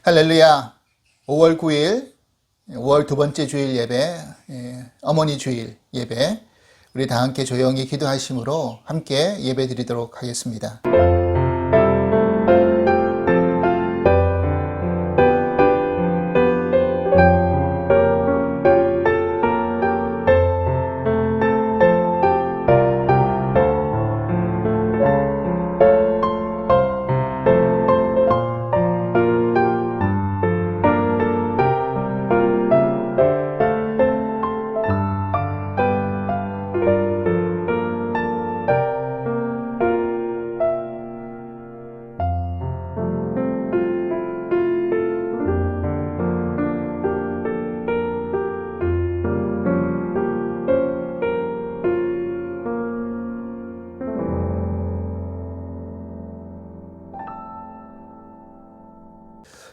할렐루야. 5월 9일, 5월 두 번째 주일 예배, 어머니 주일 예배, 우리 다 함께 조용히 기도하심으로 함께 예배 드리도록 하겠습니다.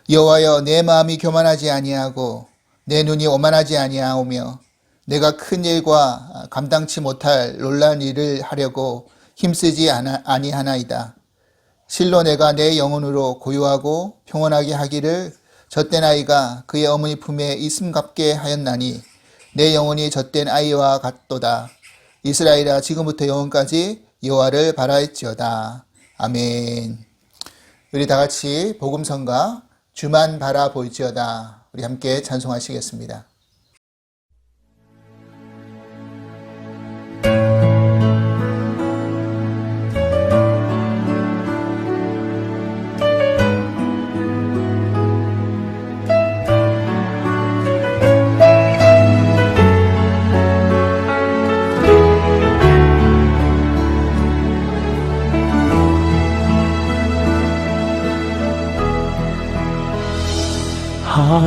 여호와여, 내 마음이 교만하지 아니하고 내 눈이 오만하지 아니하오며 내가 큰 일과 감당치 못할 놀란 일을 하려고 힘쓰지 아니하나이다. 실로 내가 내 영혼으로 고요하고 평온하게 하기를 젖된 아이가 그의 어머니 품에 있음같게 하였나니 내 영혼이 젖된 아이와 같도다. 이스라엘아, 지금부터 영원까지 여호와를 바라할지어다. 아멘. 우리 다 같이 복음성가 주만 바라볼지어다, 우리 함께 찬송하시겠습니다.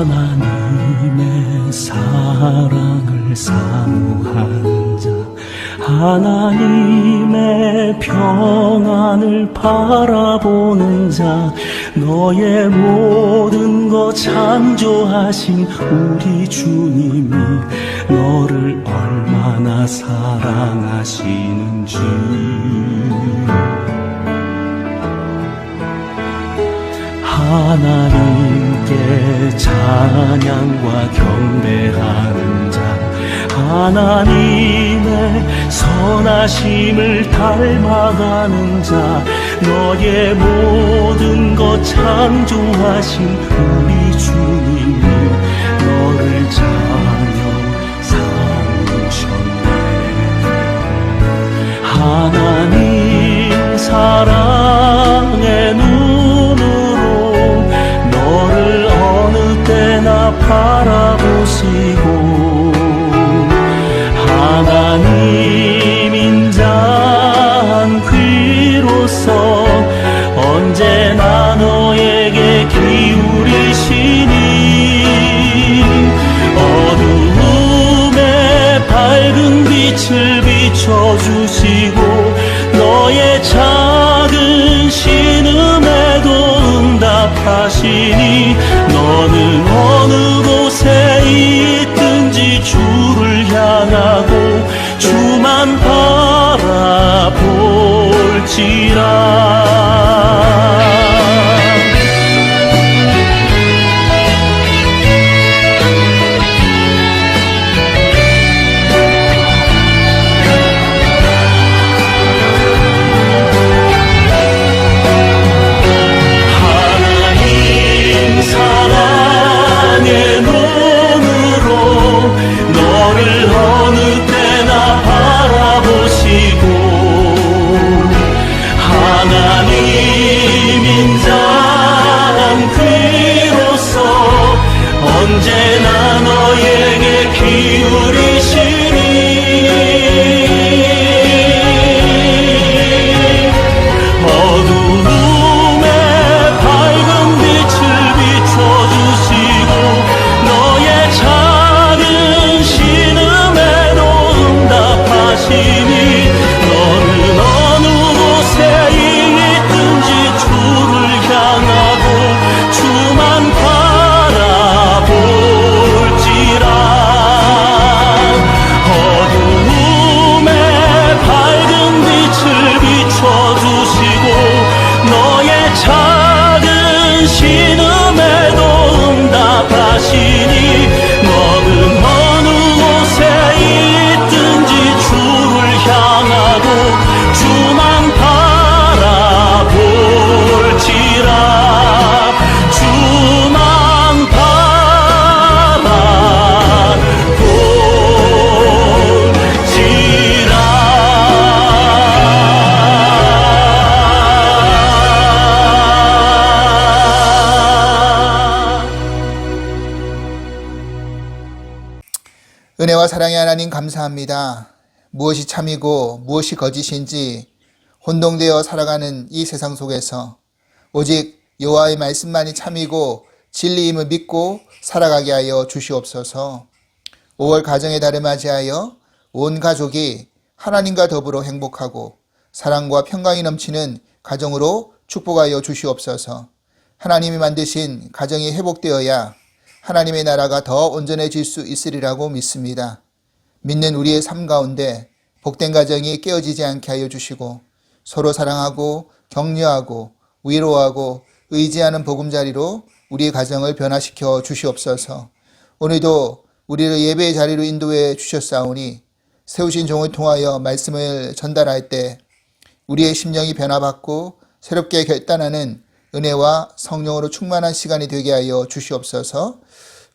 하나님의 사랑을 사모하는 자, 하나님의 평안을 바라보는 자, 너의 모든 것 창조하신 우리 주님이 너를 얼마나 사랑하시는지 하나님께 찬양과 경배하는 자, 하나님의 선하심을 닮아가는 자, 너의 모든 것 창조하신 우리 주님이 너를 자녀 삼으셨네. 하나님 사랑의 눈으로 너를 어느 때나 바라보시고 하나님 인자한 귀로서 언제나 너에게 기울이시니 어두움에 밝은 빛을 비춰주시고 너의 작은 신음에도 응답하시니 너는 어느 곳에 있든지 주를 향하고 주만 바라볼지라. 하나님 하시니 너는 어느 곳에 있든지 주를 향하고 주만 바라볼지라 주만 은혜와 사랑의 하나님 감사합니다. 무엇이 참이고 무엇이 거짓인지 혼동되어 살아가는 이 세상 속에서 오직 여호와의 말씀만이 참이고 진리임을 믿고 살아가게 하여 주시옵소서. 5월 가정의 달을 맞이하여 온 가족이 하나님과 더불어 행복하고 사랑과 평강이 넘치는 가정으로 축복하여 주시옵소서. 하나님이 만드신 가정이 회복되어야 하나님의 나라가 더 온전해질 수 있으리라고 믿습니다. 믿는 우리의 삶 가운데 복된 가정이 깨어지지 않게 하여 주시고 서로 사랑하고 격려하고 위로하고 의지하는 보금자리로 우리의 가정을 변화시켜 주시옵소서. 오늘도 우리를 예배의 자리로 인도해 주셨사오니 세우신 종을 통하여 말씀을 전달할 때 우리의 심령이 변화받고 새롭게 결단하는 은혜와 성령으로 충만한 시간이 되게 하여 주시옵소서.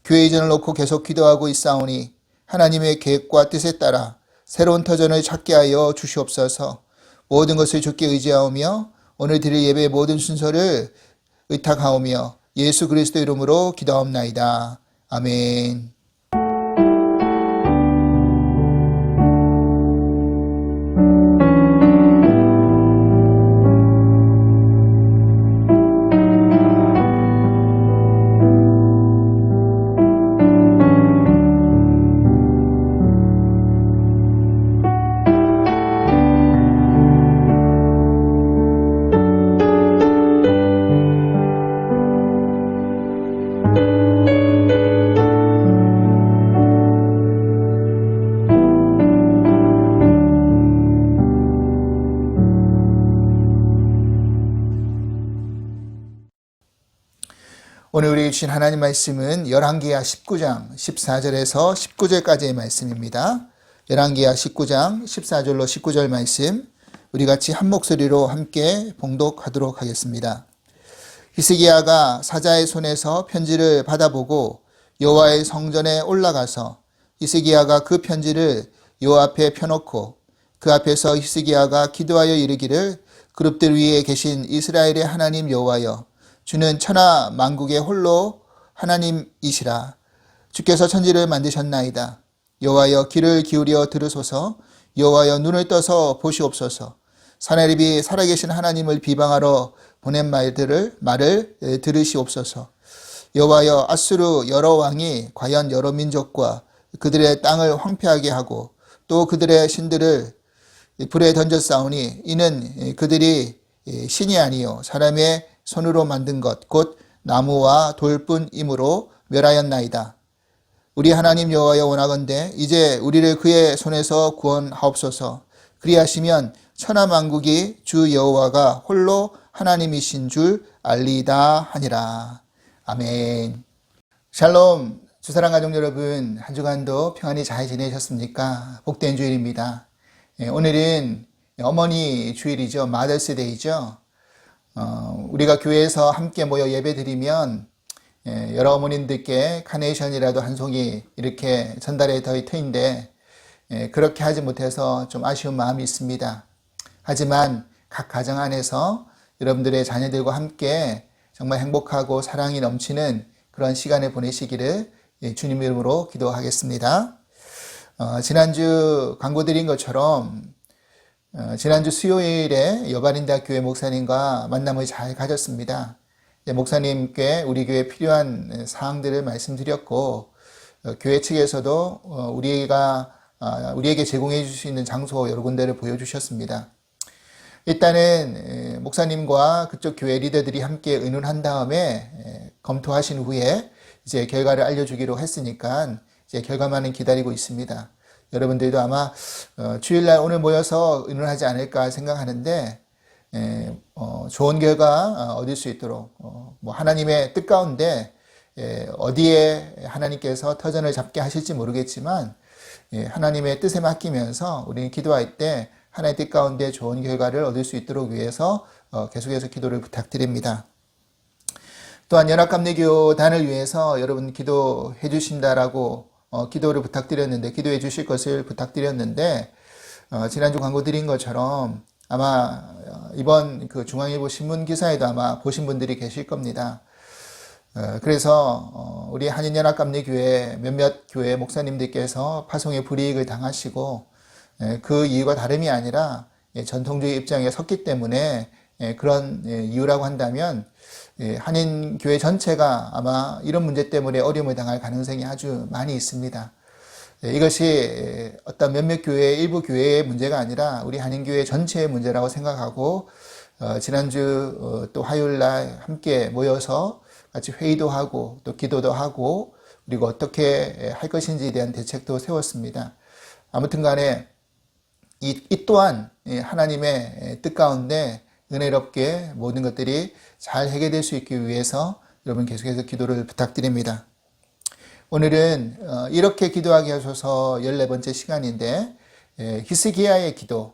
교회 이전을 놓고 계속 기도하고 있사오니 하나님의 계획과 뜻에 따라 새로운 터전을 찾게 하여 주시옵소서. 모든 것을 주께 의지하오며 오늘 드릴 예배의 모든 순서를 의탁하오며 예수 그리스도 이름으로 기도하옵나이다. 아멘. 오늘 우리에게 주신 하나님 말씀은 열왕기하 19장 14절에서 19절까지의 말씀입니다. 열왕기하 19장 14절로 19절 말씀 우리 같이 한 목소리로 함께 봉독하도록 하겠습니다. 히스기야가 사자의 손에서 편지를 받아보고 여호와의 성전에 올라가서 히스기야가 그 편지를 여호와 앞에 펴놓고 그 앞에서 히스기야가 기도하여 이르기를 그룹들 위에 계신 이스라엘의 하나님 여호와여 주는 천하 만국의 홀로 하나님이시라. 주께서 천지를 만드셨나이다. 여호와여 귀를 기울여 들으소서. 여호와여 눈을 떠서 보시옵소서. 사내립이 살아계신 하나님을 비방하러 보낸 말을 들으시옵소서. 여호와여 아수르 여러 왕이 과연 여러 민족과 그들의 땅을 황폐하게 하고 또 그들의 신들을 불에 던졌사오니 이는 그들이 신이 아니요 사람의 손으로 만든 것 곧 나무와 돌뿐이므로 멸하였나이다. 우리 하나님 여호와여 원하건대 이제 우리를 그의 손에서 구원하옵소서. 그리하시면 천하 만국이 주 여호와가 홀로 하나님이신 줄 알리다 하니라. 아멘. 샬롬. 주사랑 가족 여러분, 한 주간도 평안히 잘 지내셨습니까? 복된 주일입니다. 오늘은 어머니 주일이죠. 마더스데이죠. 우리가 교회에서 함께 모여 예배드리면 여러 어머님들께 카네이션이라도 한 송이 이렇게 전달해 드릴 터인데 그렇게 하지 못해서 좀 아쉬운 마음이 있습니다. 하지만 각 가정 안에서 여러분들의 자녀들과 함께 정말 행복하고 사랑이 넘치는 그런 시간을 보내시기를 주님 이름으로 기도하겠습니다. 지난주 광고 드린 것처럼 지난주 수요일에 여바린다 교회 목사님과 만남을 잘 가졌습니다. 목사님께 우리 교회에 필요한 사항들을 말씀드렸고 교회 측에서도 우리에게 제공해 줄 수 있는 장소 여러 군데를 보여주셨습니다. 일단은 목사님과 그쪽 교회 리더들이 함께 의논한 다음에 검토하신 후에 이제 결과를 알려주기로 했으니까 이제 결과만은 기다리고 있습니다. 여러분들도 아마 주일날 오늘 모여서 의논하지 않을까 생각하는데 좋은 결과 얻을 수 있도록 하나님의 뜻 가운데 어디에 하나님께서 터전을 잡게 하실지 모르겠지만 하나님의 뜻에 맡기면서 우리는 기도할 때 하나님의 뜻 가운데 좋은 결과를 얻을 수 있도록 위해서 계속해서 기도를 부탁드립니다. 또한 연합감리교단을 위해서 여러분 기도해 주신다라고 기도를 부탁드렸는데, 기도해 주실 것을 부탁드렸는데, 지난주 광고 드린 것처럼 아마 이번 그 중앙일보 신문 기사에도 아마 보신 분들이 계실 겁니다. 그래서 우리 한인연합감리교회 몇몇 교회 목사님들께서 파송의 불이익을 당하시고, 그 이유가 다름이 아니라 전통주의 입장에 섰기 때문에 그런 이유라고 한다면 한인교회 전체가 아마 이런 문제 때문에 어려움을 당할 가능성이 아주 많이 있습니다. 이것이 어떤 몇몇 교회, 일부 교회의 문제가 아니라 우리 한인교회 전체의 문제라고 생각하고, 지난주 또 화요일날 함께 모여서 같이 회의도 하고 또 기도도 하고, 그리고 어떻게 할 것인지에 대한 대책도 세웠습니다. 아무튼 간에 이 또한 하나님의 뜻 가운데 은혜롭게 모든 것들이 잘 해결될 수 있기 위해서 여러분 계속해서 기도를 부탁드립니다. 오늘은 이렇게 기도하게 하셔서 14번째 시간인데, 히스기야의 기도,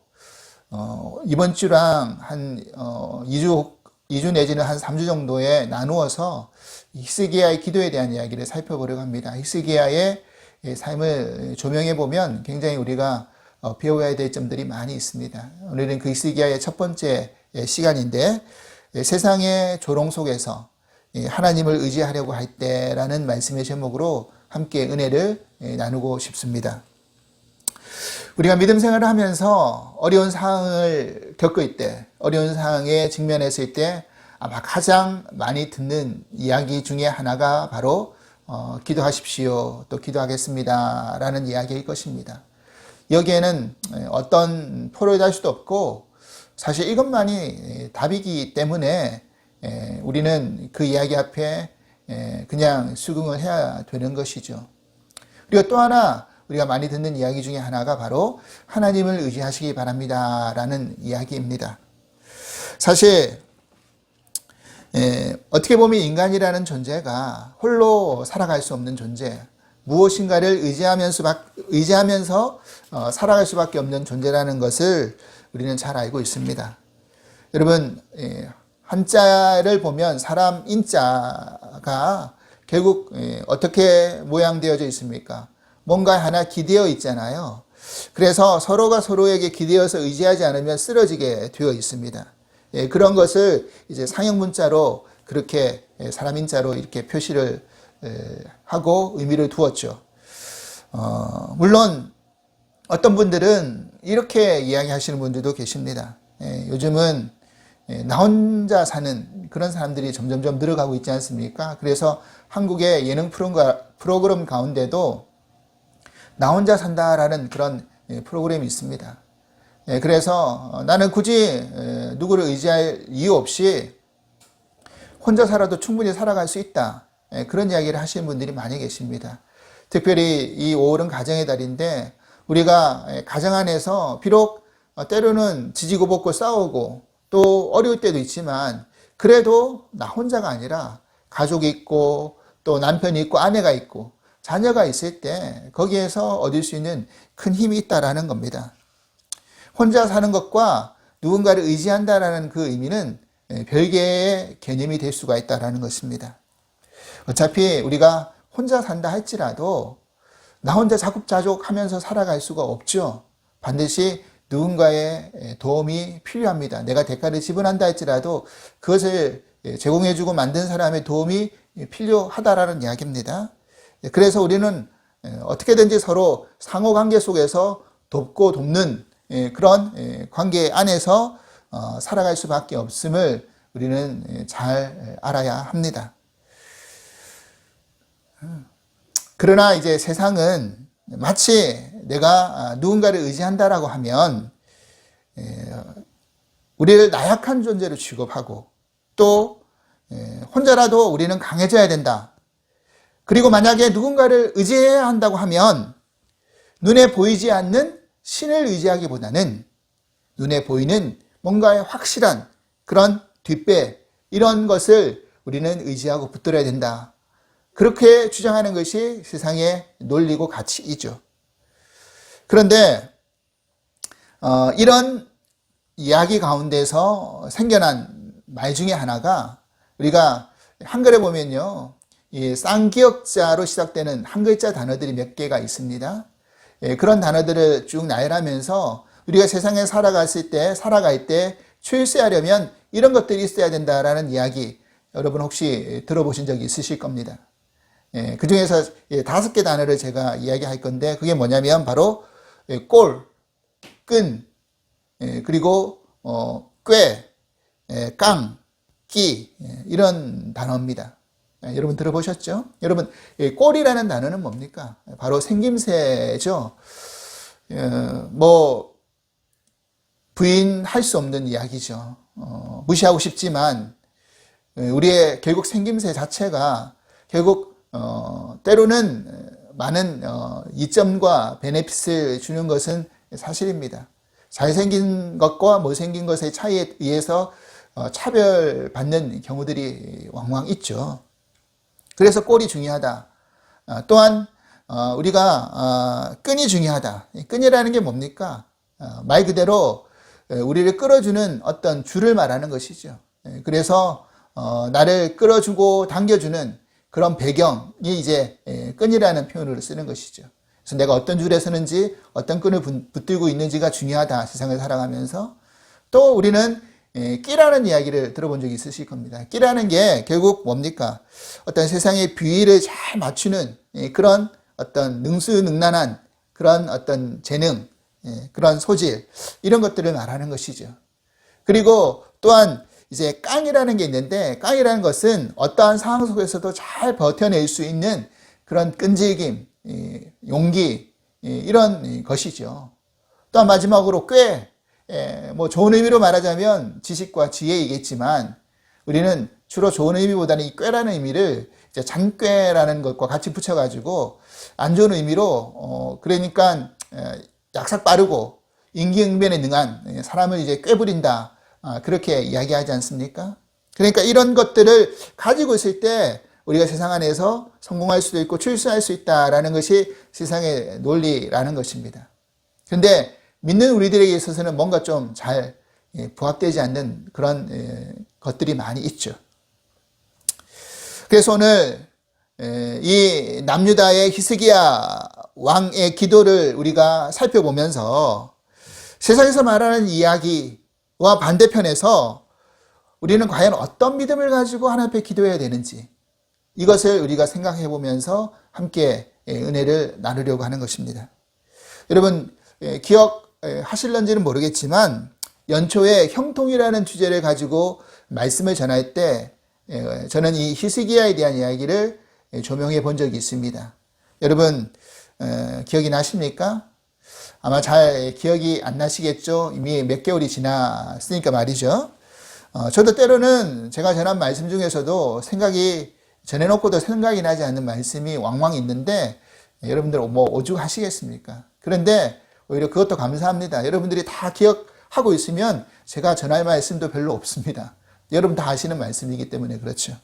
이번 주랑 한 2주 내지는 한 3주 정도에 나누어서 히스기야의 기도에 대한 이야기를 살펴보려고 합니다. 히스기야의 삶을 조명해 보면 굉장히 우리가 배워야 될 점들이 많이 있습니다. 오늘은 그 히스기야의 첫 번째 시간인데, 세상의 조롱 속에서 하나님을 의지하려고 할 때라는 말씀의 제목으로 함께 은혜를 나누고 싶습니다. 우리가 믿음 생활을 하면서 어려운 상황을 겪을 때, 어려운 상황에 직면했을 때 아마 가장 많이 듣는 이야기 중에 하나가 바로 기도하십시오, 또 기도하겠습니다 라는 이야기일 것입니다. 여기에는 어떤 포로를 할 수도 없고, 사실 이것만이 답이기 때문에 우리는 그 이야기 앞에 그냥 수긍을 해야 되는 것이죠. 그리고 또 하나 우리가 많이 듣는 이야기 중에 하나가 바로 하나님을 의지하시기 바랍니다 라는 이야기입니다. 사실 어떻게 보면 인간이라는 존재가 홀로 살아갈 수 없는 존재, 무엇인가를 의지하면서 살아갈 수밖에 없는 존재라는 것을 우리는 잘 알고 있습니다. 여러분, 한자를 보면 사람 인자가 결국 어떻게 모양되어져 있습니까? 뭔가 하나 기대어 있잖아요. 그래서 서로가 서로에게 기대어서 의지하지 않으면 쓰러지게 되어 있습니다. 그런 것을 이제 상형 문자로 그렇게 사람 인자로 이렇게 표시를 하고 의미를 두었죠. 물론 어떤 분들은 이렇게 이야기하시는 분들도 계십니다. 요즘은 나 혼자 사는 그런 사람들이 점점점 늘어가고 있지 않습니까? 그래서 한국의 예능 프로그램 가운데도 나 혼자 산다라는 그런 프로그램이 있습니다. 그래서 나는 굳이 누구를 의지할 이유 없이 혼자 살아도 충분히 살아갈 수 있다. 그런 이야기를 하시는 분들이 많이 계십니다. 특별히 이 5월은 가정의 달인데, 우리가 가정 안에서 비록 때로는 지지고 볶고 싸우고 또 어려울 때도 있지만, 그래도 나 혼자가 아니라 가족이 있고 또 남편이 있고 아내가 있고 자녀가 있을 때 거기에서 얻을 수 있는 큰 힘이 있다라는 겁니다. 혼자 사는 것과 누군가를 의지한다라는 그 의미는 별개의 개념이 될 수가 있다라는 것입니다. 어차피 우리가 혼자 산다 할지라도 나 혼자 자급자족 하면서 살아갈 수가 없죠. 반드시 누군가의 도움이 필요합니다. 내가 대가를 지불한다 할지라도 그것을 제공해주고 만든 사람의 도움이 필요하다라는 이야기입니다. 그래서 우리는 어떻게든지 서로 상호관계 속에서 돕고 돕는 그런 관계 안에서 살아갈 수밖에 없음을 우리는 잘 알아야 합니다. 그러나 이제 세상은 마치 내가 누군가를 의지한다라고 하면 우리를 나약한 존재로 취급하고, 또 혼자라도 우리는 강해져야 된다. 그리고 만약에 누군가를 의지해야 한다고 하면 눈에 보이지 않는 신을 의지하기보다는 눈에 보이는 뭔가의 확실한 그런 뒷배, 이런 것을 우리는 의지하고 붙들어야 된다. 그렇게 주장하는 것이 세상의 논리고 가치이죠. 그런데 이런 이야기 가운데서 생겨난 말 중에 하나가 우리가 한글에 보면요, 이 쌍기역자로 시작되는 한 글자 단어들이 몇 개가 있습니다. 그런 단어들을 쭉 나열하면서 우리가 세상에 살아갈 때 출세하려면 이런 것들이 있어야 된다라는 이야기, 여러분 혹시 들어보신 적이 있으실 겁니다. 그 중에서 5개 단어를 제가 이야기할 건데, 그게 뭐냐면 바로 꼴, 끈, 그리고 꾀, 깡, 끼, 이런 단어입니다. 여러분 들어보셨죠? 여러분, 꼴이라는 단어는 뭡니까? 바로 생김새죠. 뭐 부인할 수 없는 이야기죠. 무시하고 싶지만 우리의 결국 생김새 자체가 결국 때로는 많은 이점과 베네핏을 주는 것은 사실입니다. 잘생긴 것과 못생긴 것의 차이에 의해서 차별받는 경우들이 왕왕 있죠. 그래서 꼴이 중요하다. 또한 우리가 끈이 중요하다. 끈이라는 게 뭡니까? 말 그대로 우리를 끌어주는 어떤 줄을 말하는 것이죠. 그래서 나를 끌어주고 당겨주는 그런 배경이 이제 끈이라는 표현으로 쓰는 것이죠. 그래서 내가 어떤 줄에 서는지, 어떤 끈을 붙들고 있는지가 중요하다. 세상을 살아가면서. 또 우리는 끼라는 이야기를 들어본 적이 있으실 겁니다. 끼라는 게 결국 뭡니까? 어떤 세상의 비위를 잘 맞추는 그런 어떤 능수능란한 그런 어떤 재능, 그런 소질, 이런 것들을 말하는 것이죠. 그리고 또한 이제 깡이라는 게 있는데, 깡이라는 것은 어떠한 상황 속에서도 잘 버텨낼 수 있는 그런 끈질김, 용기, 이런 것이죠. 또한 마지막으로 꾀, 뭐 좋은 의미로 말하자면 지식과 지혜이겠지만, 우리는 주로 좋은 의미보다는 이 꾀라는 의미를 이제 잔꾀라는 것과 같이 붙여가지고 안 좋은 의미로 그러니까 약삭 빠르고 임기응변에 능한 사람을 이제 꾀부린다, 그렇게 이야기하지 않습니까? 그러니까 이런 것들을 가지고 있을 때 우리가 세상 안에서 성공할 수도 있고 출세할 수 있다라는 것이 세상의 논리라는 것입니다. 그런데 믿는 우리들에게 있어서는 뭔가 좀 잘 부합되지 않는 그런 것들이 많이 있죠. 그래서 오늘 이 남유다의 히스기야 왕의 기도를 우리가 살펴보면서 세상에서 말하는 이야기와 반대편에서 우리는 과연 어떤 믿음을 가지고 하나님 앞에 기도해야 되는지, 이것을 우리가 생각해 보면서 함께 은혜를 나누려고 하는 것입니다. 여러분 기억하실런지는 모르겠지만 연초에 형통이라는 주제를 가지고 말씀을 전할 때 저는 이 히스기야에 대한 이야기를 조명해 본 적이 있습니다. 여러분 기억이 나십니까? 아마 잘 기억이 안 나시겠죠? 이미 몇 개월이 지났으니까 말이죠. 저도 때로는 제가 전한 말씀 중에서도 전해놓고도 생각이 나지 않는 말씀이 왕왕 있는데, 여러분들 뭐 오죽하시겠습니까? 그런데 오히려 그것도 감사합니다. 여러분들이 다 기억하고 있으면 제가 전할 말씀도 별로 없습니다. 여러분 다 아시는 말씀이기 때문에 그렇죠.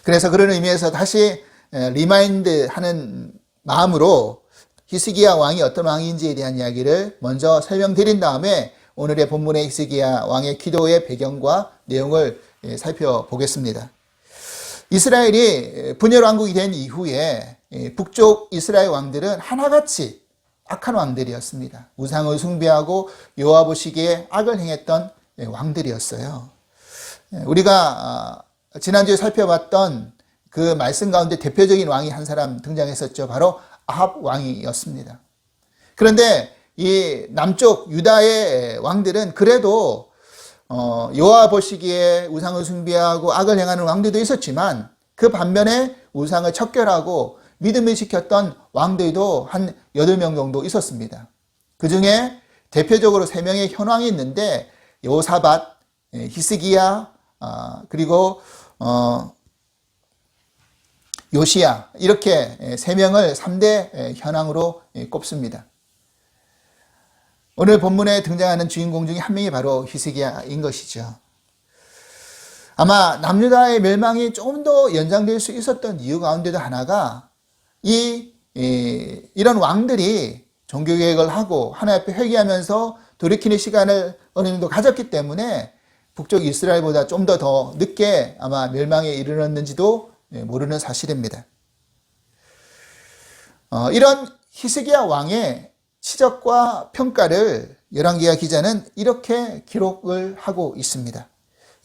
그래서 그런 의미에서 다시 리마인드 하는 마음으로 히스기야 왕이 어떤 왕인지에 대한 이야기를 먼저 설명드린 다음에 오늘의 본문의 히스기야 왕의 기도의 배경과 내용을 살펴보겠습니다. 이스라엘이 분열 왕국이 된 이후에 북쪽 이스라엘 왕들은 하나같이 악한 왕들이었습니다. 우상을 숭배하고 여호와 보시기에 악을 행했던 왕들이었어요. 우리가 지난주에 살펴봤던 그 말씀 가운데 대표적인 왕이 한 사람 등장했었죠. 바로 아합 왕이었습니다. 그런데 이 남쪽 유다의 왕들은 그래도 여호와 보시기에 우상을 숭배하고 악을 행하는 왕들도 있었지만, 그 반면에 우상을 척결하고 믿음을 지켰던 왕들도 한 8명 정도 있었습니다. 그 중에 대표적으로 3명의 현왕이 있는데 여호사밧, 히스기야, 그리고 요시야, 이렇게 3명을 3대 현왕으로 꼽습니다. 오늘 본문에 등장하는 주인공 중에 한 명이 바로 히스기야인 것이죠. 아마 남유다의 멸망이 조금 더 연장될 수 있었던 이유 가운데도 하나가 이런 왕들이 종교개혁을 하고 하나님 앞에 회개하면서 돌이키는 시간을 어느 정도 가졌기 때문에 북쪽 이스라엘보다 좀 더 늦게 아마 멸망에 이르렀는지도 모르는 사실입니다. 이런 히스기야 왕의 치적과 평가를 열왕기하 기자는 이렇게 기록을 하고 있습니다.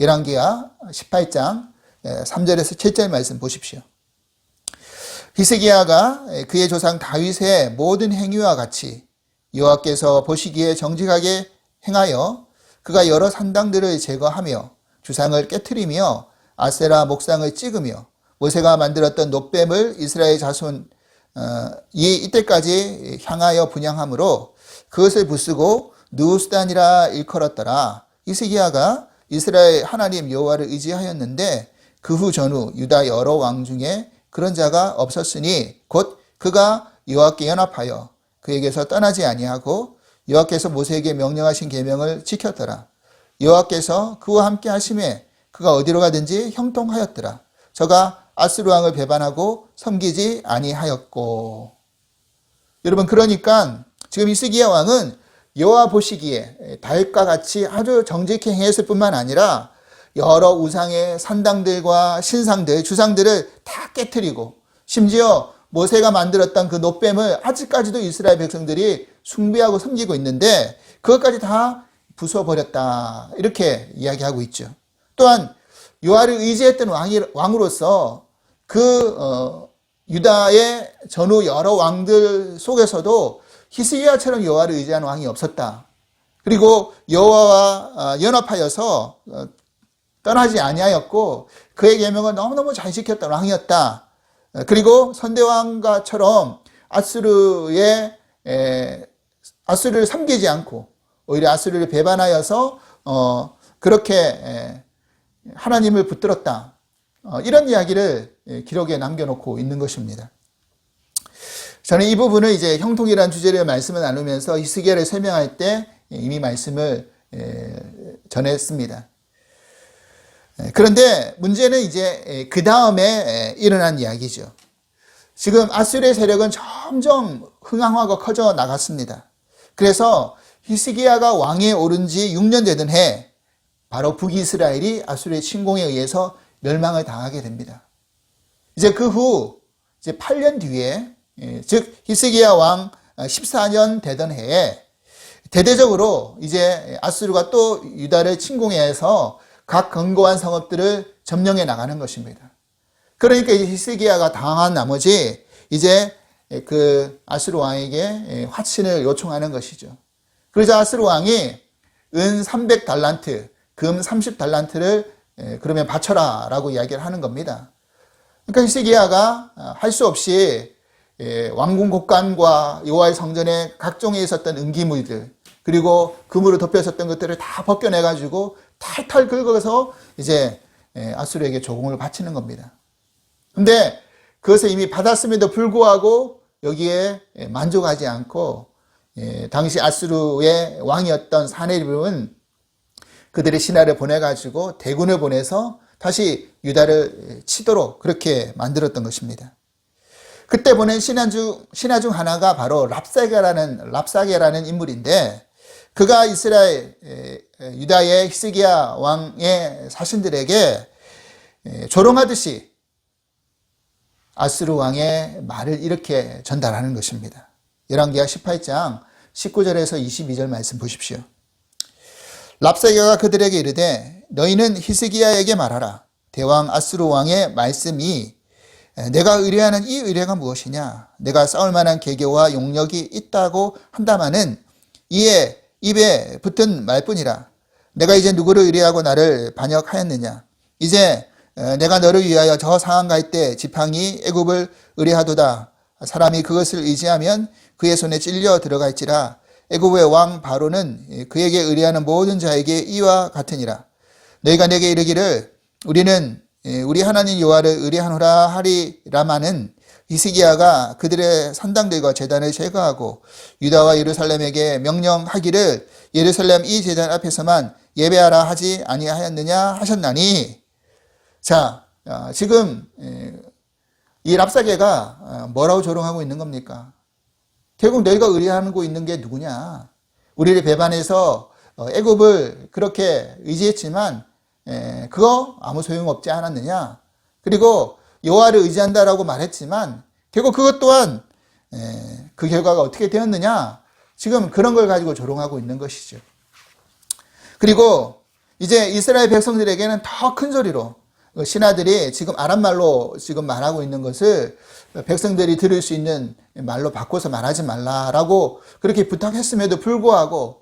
열왕기하 18장 3절에서 7절 말씀 보십시오. 히스기야가 그의 조상 다윗의 모든 행위와 같이 여호와께서 보시기에 정직하게 행하여 그가 여러 산당들을 제거하며 주상을 깨트리며 아세라 목상을 찍으며 모세가 만들었던 놋뱀을 이스라엘 자손 이때까지 향하여 분향함으로 그것을 부수고 느우스단이라 일컬었더라. 히스기야가 이스라엘 하나님 여호와를 의지하였는데 그 후 전후 유다 여러 왕 중에 그런 자가 없었으니 곧 그가 여호와께 연합하여 그에게서 떠나지 아니하고 여호와께서 모세에게 명령하신 계명을 지켰더라. 여호와께서 그와 함께 하심에 그가 어디로 가든지 형통하였더라. 저가 아스루 왕을 배반하고 섬기지 아니하였고. 여러분, 그러니까 지금 히스기야 왕은 여호와 보시기에 다윗과 같이 아주 정직히 행했을 뿐만 아니라 여러 우상의 산당들과 신상들, 주상들을 다 깨트리고 심지어 모세가 만들었던 그 놋뱀을 아직까지도 이스라엘 백성들이 숭배하고 섬기고 있는데 그것까지 다 부숴버렸다. 이렇게 이야기하고 있죠. 또한 여호와를 의지했던 왕으로서 유다의 전후 여러 왕들 속에서도 히스기야처럼 여호와를 의지하는 왕이 없었다. 그리고 여호와와 연합하여서 떠나지 아니하였고 그의 계명을 너무너무 잘 지켰던 왕이었다. 그리고 선대왕과처럼 아수르를 섬기지 않고 오히려 아수르를 배반하여서 그렇게 하나님을 붙들었다. 이런 이야기를 기록에 남겨놓고 있는 것입니다. 저는 이 부분을 이제 형통이라는 주제로 말씀을 나누면서 히스기야를 설명할 때 이미 말씀을 전했습니다. 그런데 문제는 이제 그 다음에 일어난 이야기죠. 지금 아수르의 세력은 점점 흥황하고 커져 나갔습니다. 그래서 히스기야가 왕에 오른 지 6년 되던 해 바로 북이스라엘이 아수르의 침공에 의해서 멸망을 당하게 됩니다. 이제 그 후 이제 8년 뒤에 즉 히스기야 왕 14년 되던 해에 대대적으로 이제 아수르가 또 유다를 침공해서 각 견고한 성읍들을 점령해 나가는 것입니다. 그러니까 이제 히스기야가 당한 나머지 이제 그 아수르 왕에게 화친을 요청하는 것이죠. 그러자 아수르 왕이 은 300달란트, 금 30달란트를 그러면 바쳐라 라고 이야기를 하는 겁니다. 그러니까 히스기야가 할 수 없이 왕궁 곡간과 여호와의 성전에 각종에 있었던 은기물들 그리고 금으로 덮여 있었던 것들을 다 벗겨내가지고 탈탈 긁어서 이제 아수르에게 조공을 바치는 겁니다. 근데 그것을 이미 받았음에도 불구하고 여기에 만족하지 않고 당시 아수르의 왕이었던 사네립은 그들의 신하를 보내가지고 대군을 보내서 다시 유다를 치도록 그렇게 만들었던 것입니다. 그때 보낸 신하 중 하나가 바로 랍사게라는 인물인데 그가 이스라엘 유다의 히스기야 왕의 사신들에게 조롱하듯이 아수르 왕의 말을 이렇게 전달하는 것입니다. 열왕기하 18장 19절에서 22절 말씀 보십시오. 랍사게가 그들에게 이르되 너희는 히스기야에게 말하라. 대왕 아수르 왕의 말씀이 내가 의뢰하는 이 의뢰가 무엇이냐? 내가 싸울 만한 계교와 용력이 있다고 한다마는 이에 입에 붙은 말뿐이라. 내가 이제 누구를 의뢰하고 나를 반역하였느냐? 이제 내가 너를 위하여 저 상한 갈 때 지팡이 애굽을 의뢰하도다. 사람이 그것을 의지하면 그의 손에 찔려 들어갈지라. 애굽의 왕 바로는 그에게 의뢰하는 모든 자에게 이와 같으니라. 너희가 내게 이르기를 우리는 우리 하나님 여호와를 의뢰하노라 하리라마는 히스기야가 그들의 산당들과 제단을 제거하고 유다와 예루살렘에게 명령하기를 예루살렘 이 제단 앞에서만 예배하라 하지 아니하였느냐 하셨나니 자, 지금 이 랍사게가 뭐라고 조롱하고 있는 겁니까? 결국 너희가 의뢰하고 있는 게 누구냐? 우리를 배반해서 애굽을 그렇게 의지했지만 그거 아무 소용없지 않았느냐? 그리고 여호와를 의지한다라고 말했지만 결국 그것 또한 그 결과가 어떻게 되었느냐? 지금 그런 걸 가지고 조롱하고 있는 것이죠. 그리고 이제 이스라엘 백성들에게는 더 큰 소리로 신하들이 지금 아람말로 지금 말하고 있는 것을 백성들이 들을 수 있는 말로 바꿔서 말하지 말라라고 그렇게 부탁했음에도 불구하고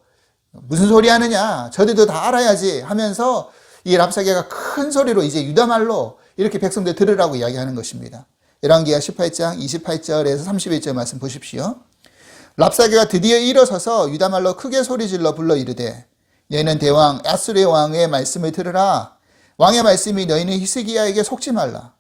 무슨 소리 하느냐, 저들도 다 알아야지 하면서 이 랍사게가 큰 소리로 이제 유다말로 이렇게 백성들 들으라고 이야기하는 것입니다. 열왕기하 18장 28절에서 31절 말씀 보십시오. 랍사게가 드디어 일어서서 유다말로 크게 소리질러 불러 이르되 너희는 대왕 아수르의 왕의 말씀을 들으라. 왕의 말씀이 너희는 히스기야에게 속지 말라.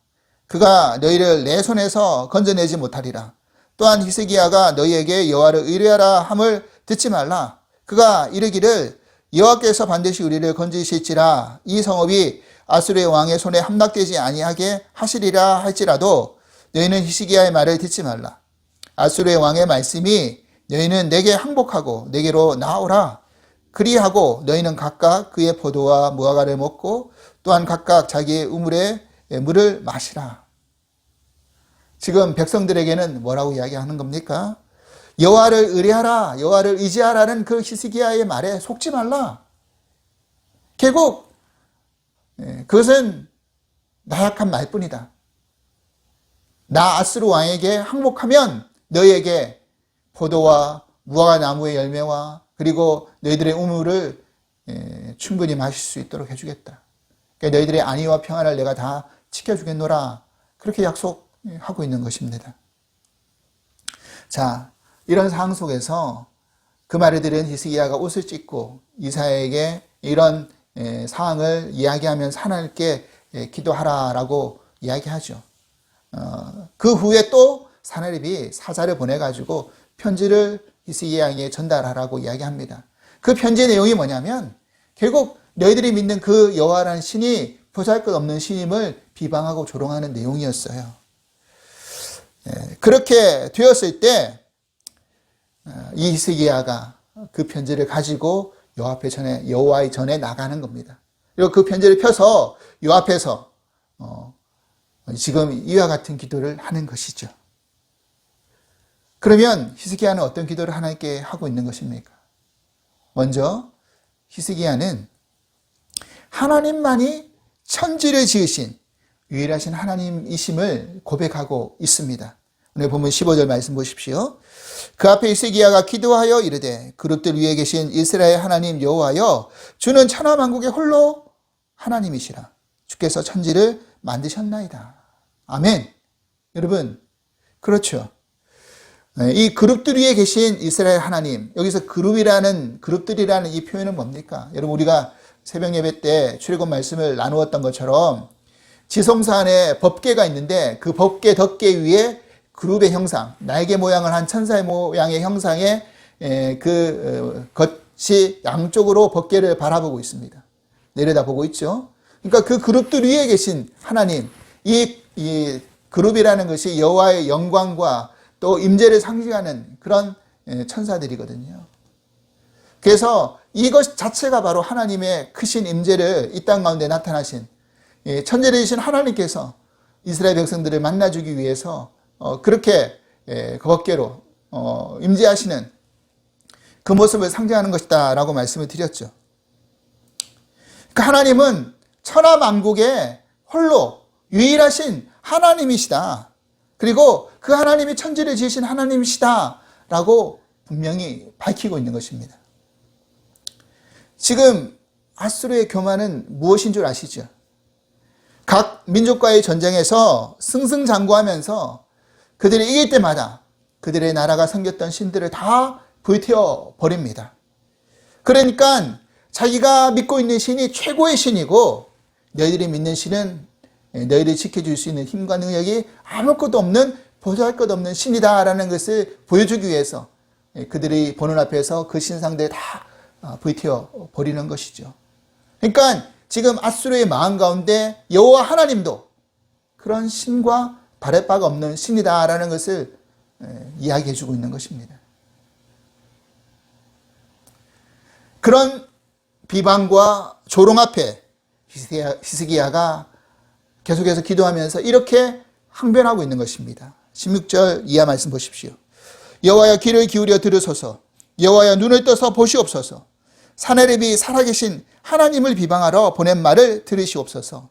그가 너희를 내 손에서 건져내지 못하리라. 또한 히스기야가 너희에게 여호와를 의뢰하라 함을 듣지 말라. 그가 이르기를 여호와께서 반드시 우리를 건지실지라 이 성읍이 아수르의 왕의 손에 함락되지 아니하게 하시리라 할지라도 너희는 히스기야의 말을 듣지 말라. 아수르의 왕의 말씀이 너희는 내게 항복하고 내게로 나오라. 그리하고 너희는 각각 그의 포도와 무화과를 먹고 또한 각각 자기의 우물에 물을 마시라. 지금 백성들에게는 뭐라고 이야기하는 겁니까? 여호와를 의뢰하라, 여호와를 의지하라는 그 히스기야의 말에 속지 말라. 결국 그것은 나약한 말뿐이다. 나 아스루 왕에게 항복하면 너희에게 포도와 무화과 나무의 열매와 그리고 너희들의 우물을 충분히 마실 수 있도록 해주겠다. 그러니까 너희들의 안위와 평안을 내가 다 지켜주겠노라. 그렇게 약속하고 있는 것입니다. 자, 이런 상황 속에서 그 말을 들은 히스기야가 옷을 찢고 이사야에게 이런 상황을 이야기하면서 하나님께 기도하라라고 이야기하죠. 그 후에 또 사나립이 사자를 보내가지고 편지를 히스기야에게 전달하라고 이야기합니다. 그 편지의 내용이 뭐냐면 결국 너희들이 믿는 그 여호와라는 신이 보잘것없는 신임을 비방하고 조롱하는 내용이었어요. 그렇게 되었을 때 이 히스기야가 그 편지를 가지고 여호와의 전에 나가는 겁니다. 그리고 그 편지를 펴서 요 앞에서 지금 이와 같은 기도를 하는 것이죠. 그러면 히스기야는 어떤 기도를 하나님께 하고 있는 것입니까? 먼저 히스기야는 하나님만이 천지를 지으신 유일하신 하나님이심을 고백하고 있습니다. 오늘 보면 15절 말씀 보십시오. 그 앞에 히스기야가 기도하여 이르되 그룹들 위에 계신 이스라엘 하나님 여호와여 주는 천하만국의 홀로 하나님이시라. 주께서 천지를 만드셨나이다. 아멘. 여러분, 그렇죠. 이 그룹들 위에 계신 이스라엘 하나님, 여기서 그룹들이라는 이 표현은 뭡니까? 여러분, 우리가 새벽 예배 때 출애굽 말씀을 나누었던 것처럼 지성소 안에 법궤가 있는데 그 법궤 덮개 위에 그룹의 형상, 날개 모양을 한 천사의 모양의 형상의 것이 양쪽으로 법궤를 바라보고 있습니다. 내려다보고 있죠. 그러니까 그 그룹들 위에 계신 하나님, 이 그룹이라는 것이 여호와의 영광과 또 임재를 상징하는 그런 천사들이거든요. 그래서 이것 자체가 바로 하나님의 크신 임재를 이 땅 가운데 나타나신 천재되신 하나님께서 이스라엘 백성들을 만나주기 위해서 그렇게 그 법궤로 임재하시는 그 모습을 상징하는 것이다 라고 말씀을 드렸죠. 그 하나님은 천하만국의 홀로 유일하신 하나님이시다. 그리고 그 하나님이 천지를 지으신 하나님이시다 라고 분명히 밝히고 있는 것입니다. 지금 아수르의 교만은 무엇인 줄 아시죠? 각 민족과의 전쟁에서 승승장구하면서 그들이 이길 때마다 그들의 나라가 섬겼던 신들을 다 불태워 버립니다. 그러니까 자기가 믿고 있는 신이 최고의 신이고 너희들이 믿는 신은 너희를 지켜줄 수 있는 힘과 능력이 아무것도 없는 보잘것없는 신이다라는 것을 보여주기 위해서 그들이 보는 앞에서 그 신상들을 다 불태워 버리는 것이죠. 그러니까 지금 앗수르의 마음 가운데 여호와 하나님도 그런 신과 다를 바가 없는 신이다라는 것을 이야기해 주고 있는 것입니다. 그런 비방과 조롱 앞에 히스기야가 계속해서 기도하면서 이렇게 항변하고 있는 것입니다. 16절 이하 말씀 보십시오. 여호와여 귀를 기울여 들으소서. 여호와여 눈을 떠서 보시옵소서. 사네립이 살아계신 하나님을 비방하러 보낸 말을 들으시옵소서.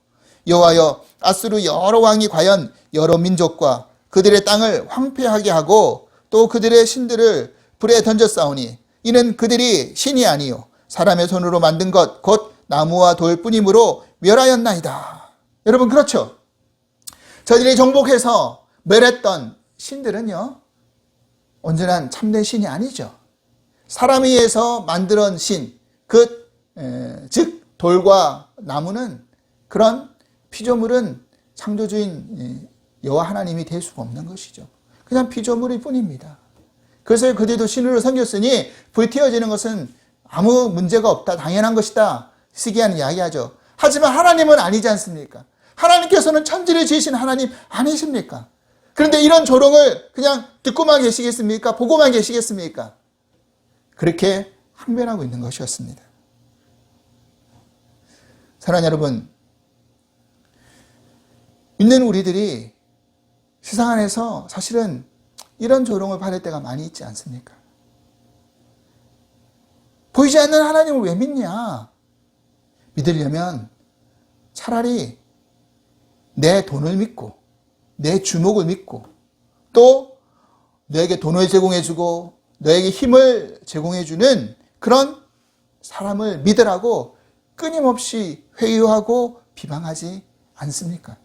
여호와여 앗수르 여러 왕이 과연 여러 민족과 그들의 땅을 황폐하게 하고 또 그들의 신들을 불에 던졌사오니 이는 그들이 신이 아니요 사람의 손으로 만든 것 곧 나무와 돌뿐이므로 멸하였나이다. 여러분 그렇죠? 저들이 정복해서 멸했던 신들은요 온전한 참된 신이 아니죠. 사람에 의해서 만들어낸 신, 즉 돌과 나무는 그런 피조물은 창조주인 여호와 하나님이 될 수가 없는 것이죠. 그냥 피조물일 뿐입니다. 그래서 그들도 신으로 섬겼으니 불태워지는 것은 아무 문제가 없다, 당연한 것이다 히스기야는 이야기하죠. 하지만 하나님은 아니지 않습니까? 하나님께서는 천지를 지으신 하나님 아니십니까? 그런데 이런 조롱을 그냥 듣고만 계시겠습니까? 보고만 계시겠습니까? 그렇게 항변하고 있는 것이었습니다. 사랑하는 여러분, 믿는 우리들이 세상 안에서 사실은 이런 조롱을 받을 때가 많이 있지 않습니까? 보이지 않는 하나님을 왜 믿냐? 믿으려면 차라리 내 돈을 믿고 내 주목을 믿고 또 너에게 돈을 제공해주고 너에게 힘을 제공해주는 그런 사람을 믿으라고 끊임없이 회유하고 비방하지 않습니까?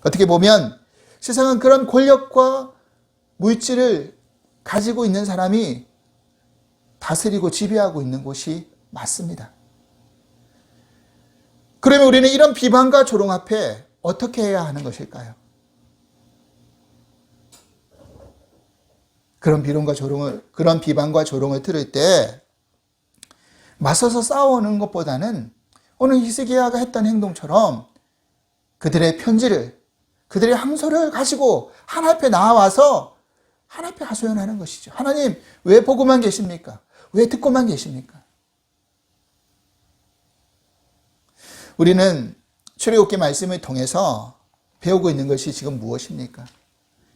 어떻게 보면 세상은 그런 권력과 물질을 가지고 있는 사람이 다스리고 지배하고 있는 곳이 맞습니다. 그러면 우리는 이런 비방과 조롱 앞에 어떻게 해야 하는 것일까요? 그런 비방과 조롱을 들을 때 맞서서 싸우는 것보다는 오늘 히스기야가 했던 행동처럼 그들의 편지를, 그들의 항소를 가지고 하나님 앞에 나와서 하나님 앞에 하소연하는 것이죠. 하나님, 왜 보고만 계십니까? 왜 듣고만 계십니까? 우리는 출애굽기 말씀을 통해서 배우고 있는 것이 지금 무엇입니까?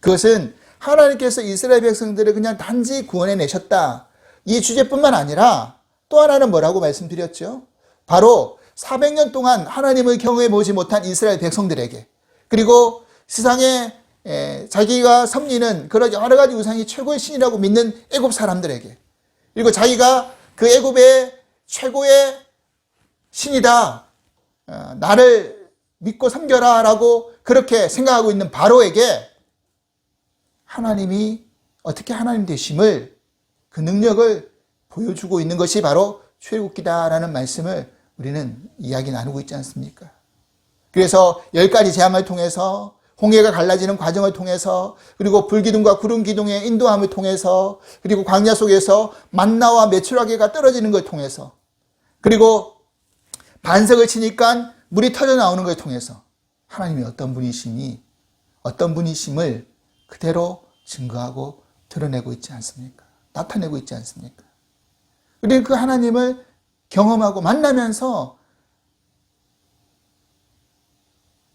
그것은 하나님께서 이스라엘 백성들을 그냥 단지 구원해 내셨다. 이 주제뿐만 아니라 또 하나는 뭐라고 말씀드렸죠? 바로 400년 동안 하나님을 경외해 보지 못한 이스라엘 백성들에게, 그리고 세상에 자기가 섬기는 그런 여러 가지 우상이 최고의 신이라고 믿는 애굽 사람들에게, 그리고 자기가 그 애굽의 최고의 신이다, 나를 믿고 섬겨라 라고 그렇게 생각하고 있는 바로에게 하나님이 어떻게 하나님 되심을, 그 능력을 보여주고 있는 것이 바로 출애굽기다라는 말씀을 우리는 이야기 나누고 있지 않습니까? 그래서 10가지 재앙을 통해서, 홍해가 갈라지는 과정을 통해서, 그리고 불기둥과 구름기둥의 인도함을 통해서, 그리고 광야 속에서 만나와 메추라기가 떨어지는 걸 통해서, 그리고 반석을 치니까 물이 터져 나오는 걸 통해서 하나님이 어떤 분이심을 그대로 증거하고 드러내고 있지 않습니까? 나타내고 있지 않습니까? 우리는 그 하나님을 경험하고 만나면서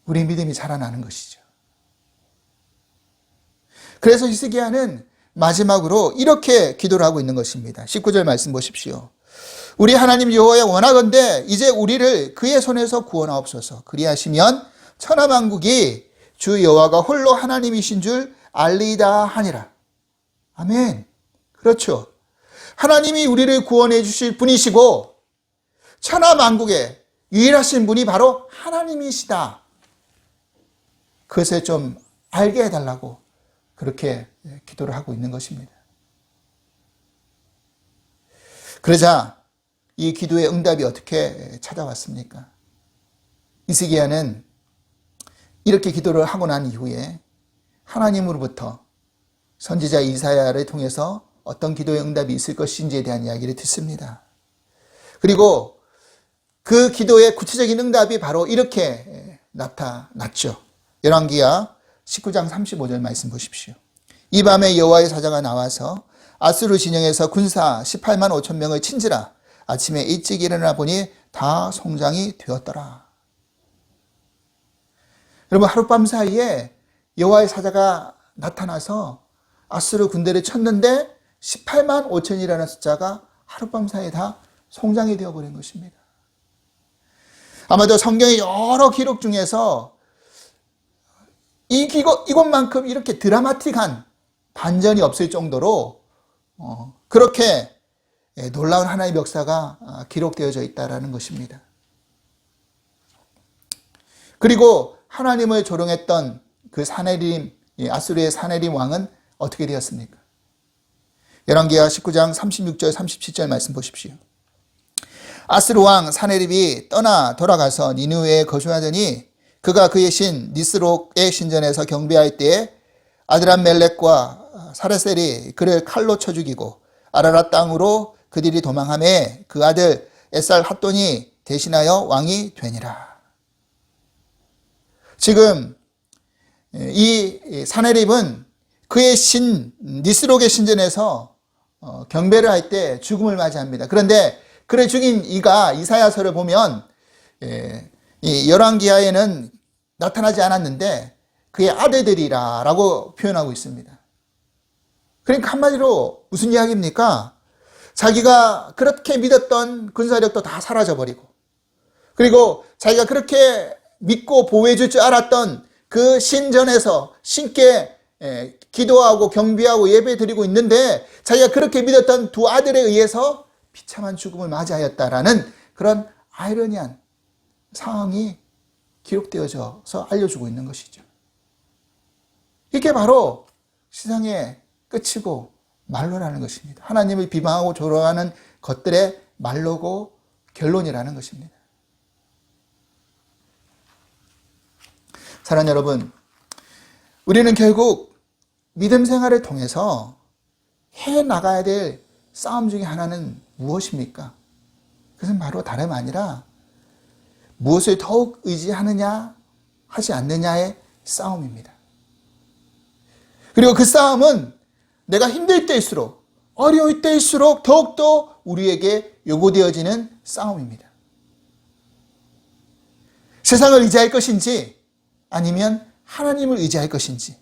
우리 믿음이 자라나는 것이죠. 그래서 히스기야는 마지막으로 이렇게 기도를 하고 있는 것입니다. 19절 말씀 보십시오. 우리 하나님 여호와여, 원하건대 이제 우리를 그의 손에서 구원하옵소서. 그리하시면 천하만국이 주 여호와가 홀로 하나님이신 줄 알리이다 하니라. 아멘. 그렇죠. 하나님이 우리를 구원해 주실 분이시고 천하만국의 유일하신 분이 바로 하나님이시다. 그것을 좀 알게 해달라고 그렇게 기도를 하고 있는 것입니다. 그러자 이 기도의 응답이 어떻게 찾아왔습니까? 히스기야는 이렇게 기도를 하고 난 이후에 하나님으로부터 선지자 이사야를 통해서 어떤 기도의 응답이 있을 것인지에 대한 이야기를 듣습니다. 그리고 그 기도의 구체적인 응답이 바로 이렇게 나타났죠. 열왕기하 19장 35절 말씀 보십시오. 이 밤에 여호와의 사자가 나와서 아수르 진영에서 군사 18만 5천 명을 친지라. 아침에 일찍 일어나 보니 다 송장이 되었더라. 여러분, 하룻밤 사이에 여호와의 사자가 나타나서 아수르 군대를 쳤는데 18만 5천이라는 숫자가 하룻밤 사이에 다 송장이 되어버린 것입니다. 아마도 성경의 여러 기록 중에서 이것만큼 이렇게 드라마틱한 반전이 없을 정도로 그렇게 놀라운 하나님의 역사가 기록되어져 있다는 것입니다. 그리고 하나님을 조롱했던 그 사네림, 아수르의 사네림 왕은 어떻게 되었습니까? 열왕기하 19장 36절 37절 말씀 보십시오. 아수르 왕 사네립이 떠나 돌아가서 니느웨에 거주하더니 그가 그의 신 니스록의 신전에서 경배할 때에 아드람멜렉과 사레셀이 그를 칼로 쳐 죽이고 아라랏 땅으로 그들이 도망하매 그 아들 에살 핫돈이 대신하여 왕이 되니라. 지금 이 사네립은 그의 신 니스록의 신전에서 경배를 할 때 죽음을 맞이합니다. 그런데 그를 죽인 이가 이사야서를 보면 이 열왕기하에는 나타나지 않았는데 그의 아들들이라고 표현하고 있습니다. 그러니까 한마디로 무슨 이야기입니까? 자기가 그렇게 믿었던 군사력도 다 사라져버리고, 그리고 자기가 그렇게 믿고 보호해 줄 줄 알았던 그 신전에서 신께 기도하고 경배하고 예배 드리고 있는데 자기가 그렇게 믿었던 두 아들에 의해서 비참한 죽음을 맞이하였다라는 그런 아이러니한 상황이 기록되어져서 알려주고 있는 것이죠. 이게 바로 세상의 끝이고 말로라는 것입니다. 하나님을 비방하고 조롱하는 것들의 말로고 결론이라는 것입니다. 사랑하는 여러분, 우리는 결국 믿음 생활을 통해서 해나가야 될 싸움 중에 하나는 무엇입니까? 그것은 바로 다름 아니라 무엇을 더욱 의지하느냐 하지 않느냐의 싸움입니다. 그리고 그 싸움은 내가 힘들 때일수록, 어려울 때일수록 더욱더 우리에게 요구되어지는 싸움입니다. 세상을 의지할 것인지 아니면 하나님을 의지할 것인지,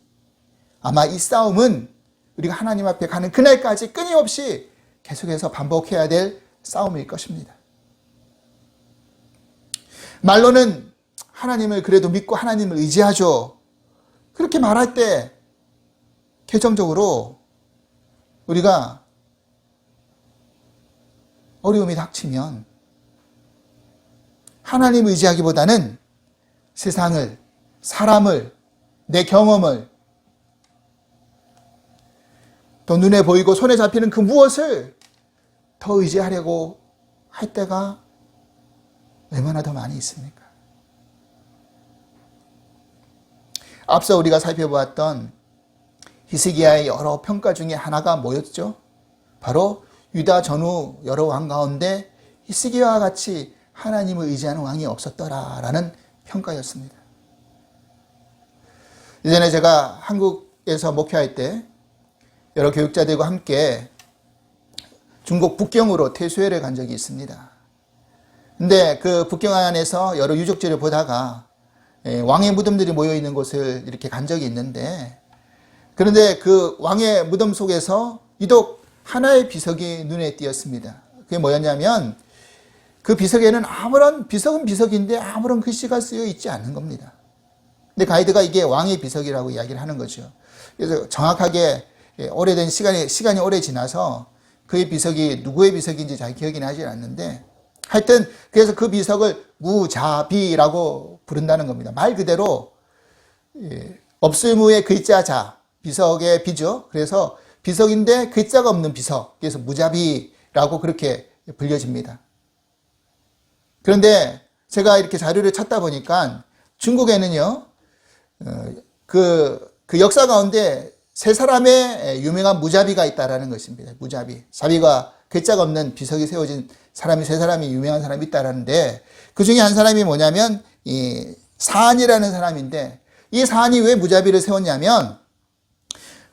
아마 이 싸움은 우리가 하나님 앞에 가는 그날까지 끊임없이 계속해서 반복해야 될 싸움일 것입니다. 말로는 하나님을 그래도 믿고 하나님을 의지하죠. 그렇게 말할 때 결정적으로 우리가 어려움이 닥치면 하나님을 의지하기보다는 세상을, 사람을, 내 경험을, 또 눈에 보이고 손에 잡히는 그 무엇을 더 의지하려고 할 때가 얼마나 더 많이 있습니까? 앞서 우리가 살펴보았던 히스기야의 여러 평가 중에 하나가 뭐였죠? 바로 유다 전후 여러 왕 가운데 히스기야와 같이 하나님을 의지하는 왕이 없었더라라는 평가였습니다. 예전에 제가 한국에서 목회할 때 여러 교육자들과 함께 중국 북경으로 퇴소회를 간 적이 있습니다. 근데 그 북경 안에서 여러 유적지를 보다가 왕의 무덤들이 모여 있는 곳을 이렇게 간 적이 있는데, 그런데 그 왕의 무덤 속에서 유독 하나의 비석이 눈에 띄었습니다. 그게 뭐였냐면 그 비석에는 비석은 비석인데 아무런 글씨가 쓰여 있지 않는 겁니다. 근데 가이드가 이게 왕의 비석이라고 이야기를 하는 거죠. 그래서 정확하게 오래된 시간이 오래 지나서 그의 비석이 누구의 비석인지 잘 기억이 나지 않는데, 하여튼 그래서 그 비석을 무자비라고 부른다는 겁니다. 말 그대로 없을무의 글자자, 비석의 비죠. 그래서 비석인데 글자가 없는 비석, 그래서 무자비라고 그렇게 불려집니다. 그런데 제가 이렇게 자료를 찾다 보니까 중국에는요, 그 역사 가운데 세 사람의 유명한 무자비가 있다라는 것입니다. 무자비. 자비가 괴짝 없는 비석이 세워진 사람이 세 사람이 유명한 사람이 있다라는데 그 중에 한 사람이 뭐냐면 이 사안이라는 사람인데 이 사안이 왜 무자비를 세웠냐면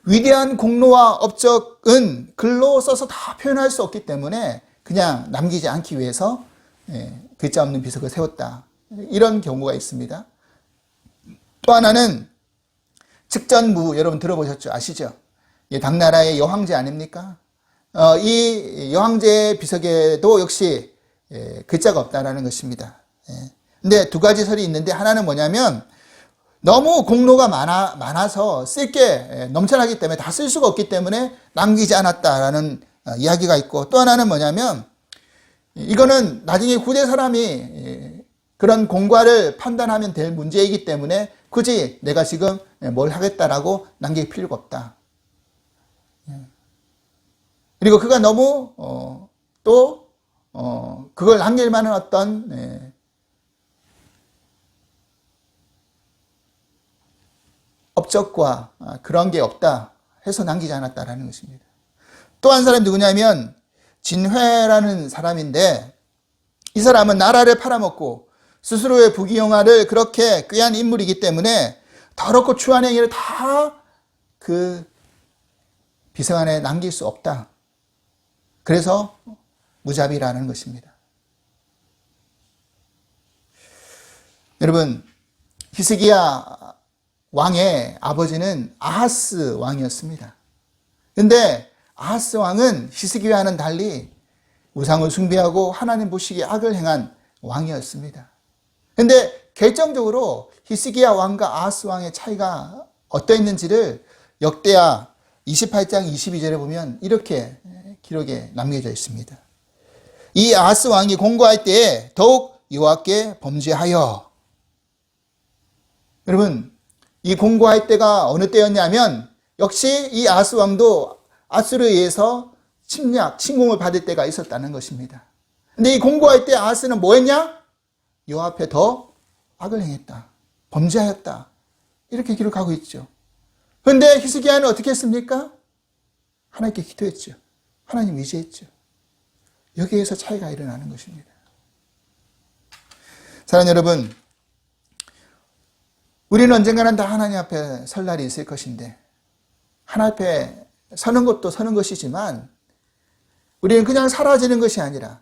위대한 공로와 업적은 글로 써서 다 표현할 수 없기 때문에 그냥 남기지 않기 위해서 괴짜 없는 비석을 세웠다. 이런 경우가 있습니다. 또 하나는 측전무, 여러분 들어보셨죠? 아시죠? 당나라의 여황제 아닙니까? 이 여황제 비석에도 역시 괴짜가 없다라는 것입니다. 근데 두 가지 설이 있는데 하나는 뭐냐면 너무 공로가 많아서 쓸 게 넘쳐나기 때문에 다 쓸 수가 없기 때문에 남기지 않았다라는 이야기가 있고 또 하나는 뭐냐면 이거는 나중에 후대 사람이 그런 공과를 판단하면 될 문제이기 때문에 굳이 내가 지금 뭘 하겠다라고 남길 필요가 없다. 그리고 그가 너무 그걸 남길 만한 어떤 업적과 그런 게 없다 해서 남기지 않았다라는 것입니다. 또 한 사람이 누구냐면 진회라는 사람인데 이 사람은 나라를 팔아먹고 스스로의 부귀영화를 그렇게 꾀한 인물이기 때문에 더럽고 추한 행위를 다 그 비석 안에 남길 수 없다. 그래서 무자비라는 것입니다. 여러분, 히스기야 왕의 아버지는 아하스 왕이었습니다. 근데 아하스 왕은 히스기야와는 달리 우상을 숭배하고 하나님 보시기에 악을 행한 왕이었습니다. 근데 결정적으로 히스기야 왕과 아하스 왕의 차이가 어떠했는지를 역대하 28장 22절에 보면 이렇게 기록에 남겨져 있습니다. 이 아하스 왕이 공고할 때에 더욱 여호와께 범죄하여. 여러분, 이 공고할 때가 어느 때였냐면 역시 이 아하스 왕도 아수르에 의해서 침공을 받을 때가 있었다는 것입니다. 근데 이 공고할 때 아하스는 뭐 했냐? 여호와 앞에 더 악을 행했다. 범죄하였다. 이렇게 기록하고 있죠. 그런데 히스기야는 어떻게 했습니까? 하나님께 기도했죠. 하나님 의지했죠. 여기에서 차이가 일어나는 것입니다. 사랑하는 여러분, 우리는 언젠가는 다 하나님 앞에 설 날이 있을 것인데 하나님 앞에 서는 것도 서는 것이지만 우리는 그냥 사라지는 것이 아니라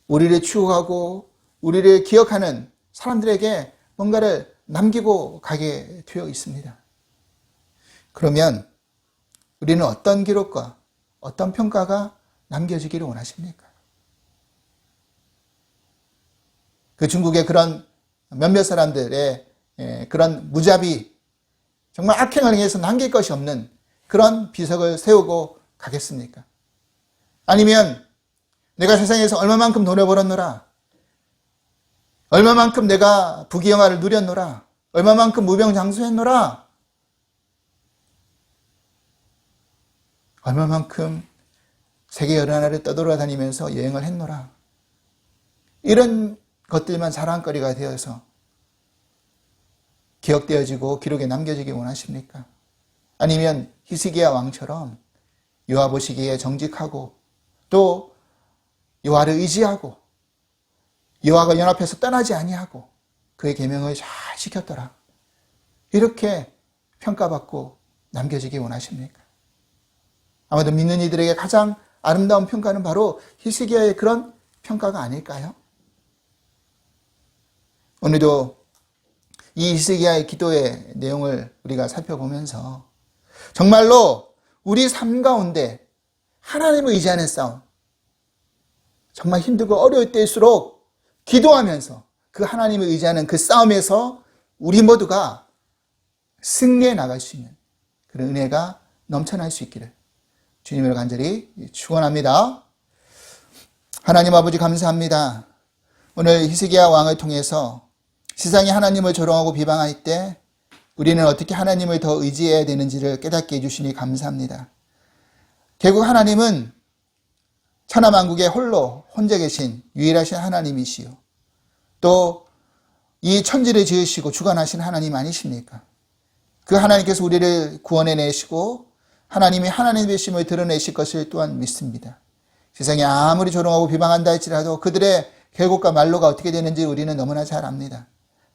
우리를 추억하고 우리를 기억하는 사람들에게 뭔가를 남기고 가게 되어 있습니다. 그러면 우리는 어떤 기록과 어떤 평가가 남겨지기를 원하십니까? 그 중국의 그런 몇몇 사람들의 그런 무자비, 정말 악행을 행해서 남길 것이 없는 그런 비석을 세우고 가겠습니까? 아니면 내가 세상에서 얼마만큼 돈을 벌었노라, 얼마만큼 내가 부귀영화를 누렸노라, 얼마만큼 무병장수했노라, 얼마만큼 세계 여러 나라를 떠돌아다니면서 여행을 했노라, 이런 것들만 자랑거리가 되어서 기억되어지고 기록에 남겨지기 원하십니까? 아니면 히스기야 왕처럼 여호와 보시기에 정직하고 또 여호와를 의지하고 여호와가 연합해서 떠나지 아니하고 그의 계명을 잘 지켰더라, 이렇게 평가받고 남겨지기 원하십니까? 아마도 믿는 이들에게 가장 아름다운 평가는 바로 히스기야의 그런 평가가 아닐까요? 오늘도 이 히스기야의 기도의 내용을 우리가 살펴보면서 정말로 우리 삶 가운데 하나님을 의지하는 싸움, 정말 힘들고 어려울 때일수록 기도하면서 그 하나님을 의지하는 그 싸움에서 우리 모두가 승리해 나갈 수 있는 그런 은혜가 넘쳐날 수 있기를 주님을 간절히 축원합니다. 하나님 아버지 감사합니다. 오늘 히스기야 왕을 통해서 세상이 하나님을 조롱하고 비방할 때 우리는 어떻게 하나님을 더 의지해야 되는지를 깨닫게 해주시니 감사합니다. 결국 하나님은 천하만국에 홀로 혼자 계신 유일하신 하나님이시요, 또 이 천지를 지으시고 주관하신 하나님 아니십니까? 그 하나님께서 우리를 구원해내시고 하나님이 하나님의 심을 드러내실 것을 또한 믿습니다. 세상이 아무리 조롱하고 비방한다 할지라도 그들의 결국과 말로가 어떻게 되는지 우리는 너무나 잘 압니다.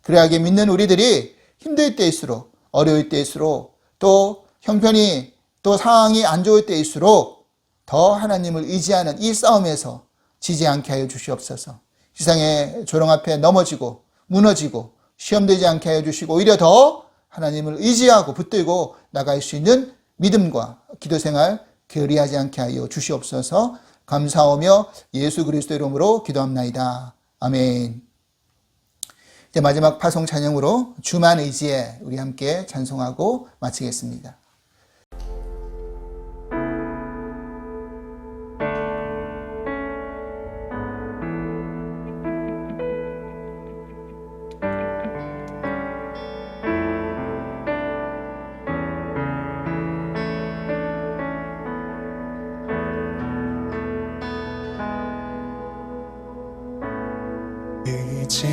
그러하게 믿는 우리들이 힘들 때일수록, 어려울 때일수록, 또 형편이 또 상황이 안 좋을 때일수록 더 하나님을 의지하는 이 싸움에서 지지 않게 하여 주시옵소서. 세상의 조롱 앞에 넘어지고 무너지고 시험되지 않게 하여 주시고 오히려 더 하나님을 의지하고 붙들고 나갈 수 있는 믿음과 기도 생활 게으리하지 않게 하여 주시옵소서. 감사하며 예수 그리스도 이름으로 기도합나이다. 아멘. 이제 마지막 파송 찬양으로 주만 의지해 우리 함께 찬송하고 마치겠습니다.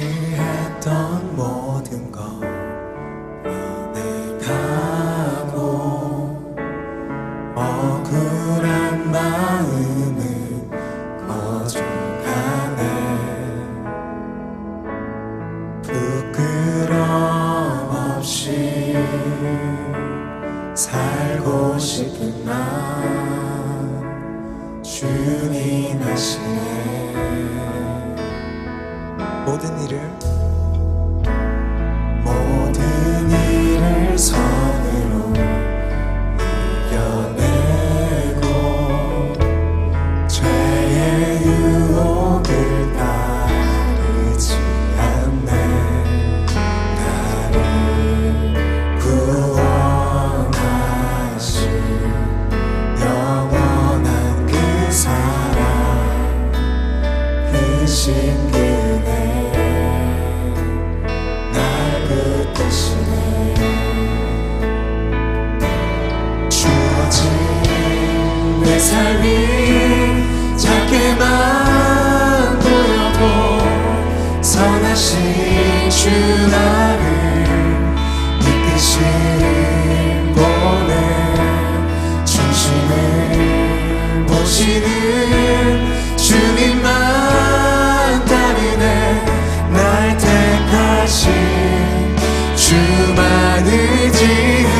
의지했던 모든 것 변해가고 억울한 마음은 거져가네. 부끄럼 없이 살고 싶은 마음 주님 아시네. 모든 일을 선으로 이겨내고 죄의 유혹을 따르지 않네. 나를 구원하신 영원한 그 사랑 크신 그네 날 붙드시네. 주어진 내 삶이 작게만 보여도 선하신 주 나를 이끄신 보내 중심을 보시는 주님만 따르네. 날 택하신 주만 의지해.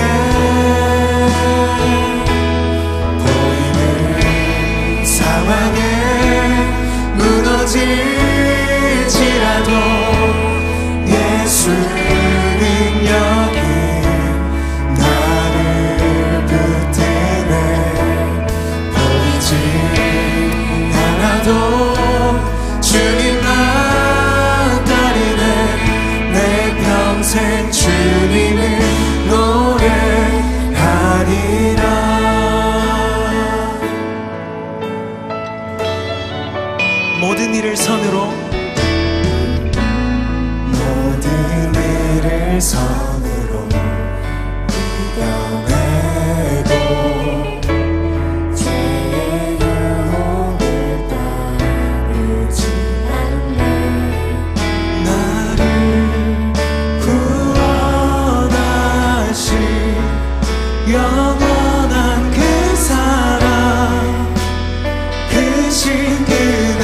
보이는 상황에 무너질지라도 예수 능력이 나를 붙드네. 보이지 않아도 주님만 따르네. 내 평생 주님을 노래하리라. 모든 일을 선으로 이겨내고 죄의 유혹을 따르지 않네. 나를 구원하신 영원한 그 사랑 크신 그네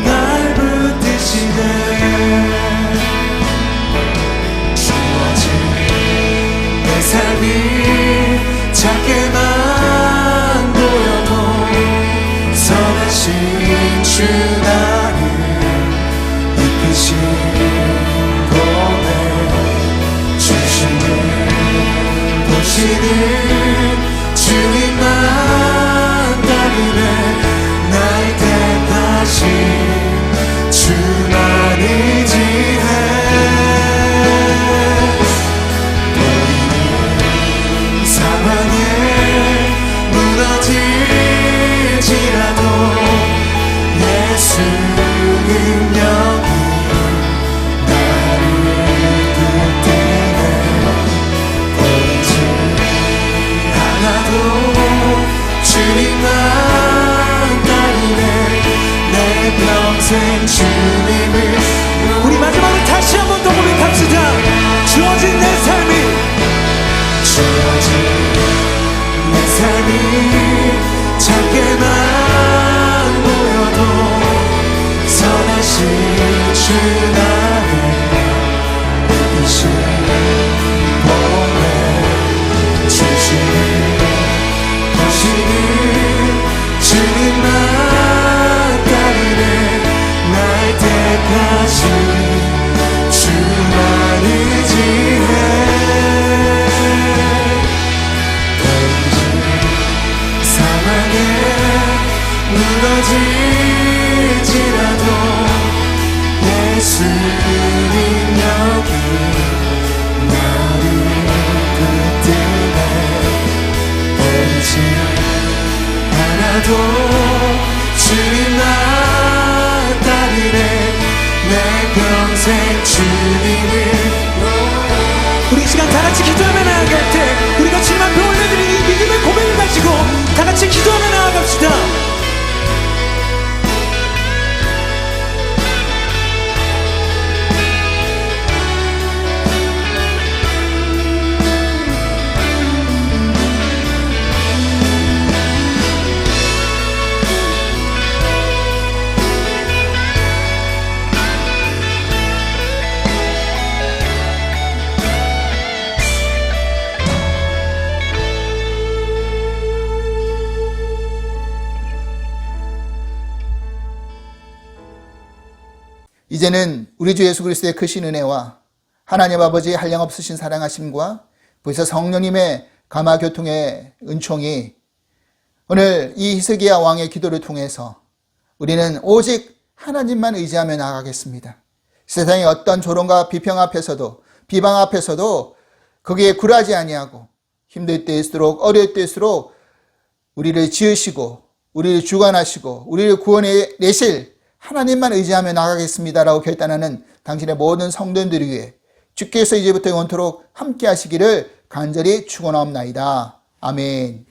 날 붙드시네. 주어진 내 삶이 작게만 보여도 선하신 주 나를 이끄신 보내 중심을 보시는 주님만 따르네. 날 택하신 주만 의지해. 보이는 상황에 무너질지라도 예수 능력이 나를 붙드네. 보이지 않아도 주님만 따르네. 내 평생 주님을. 우리 마지막으로 다시 한 번 더 고백합시다. 주어진 내 삶이 작게 이제는 우리 주 예수 그리스도의 크신 은혜와 하나님 아버지의 한량없으신 사랑하심과 벌써 성령님의 감화교통의 은총이 오늘 이 히스기야 왕의 기도를 통해서 우리는 오직 하나님만 의지하며 나아가겠습니다. 세상의 어떤 조롱과 비평 앞에서도, 비방 앞에서도 거기에 굴하지 아니하고 힘들 때일수록, 어려울 때일수록 우리를 지으시고 우리를 주관하시고 우리를 구원해 내실 하나님만 의지하며 나가겠습니다라고 결단하는 당신의 모든 성도님들을 위해 주께서 이제부터 영원토록 함께 하시기를 간절히 축원하옵나이다. 아멘.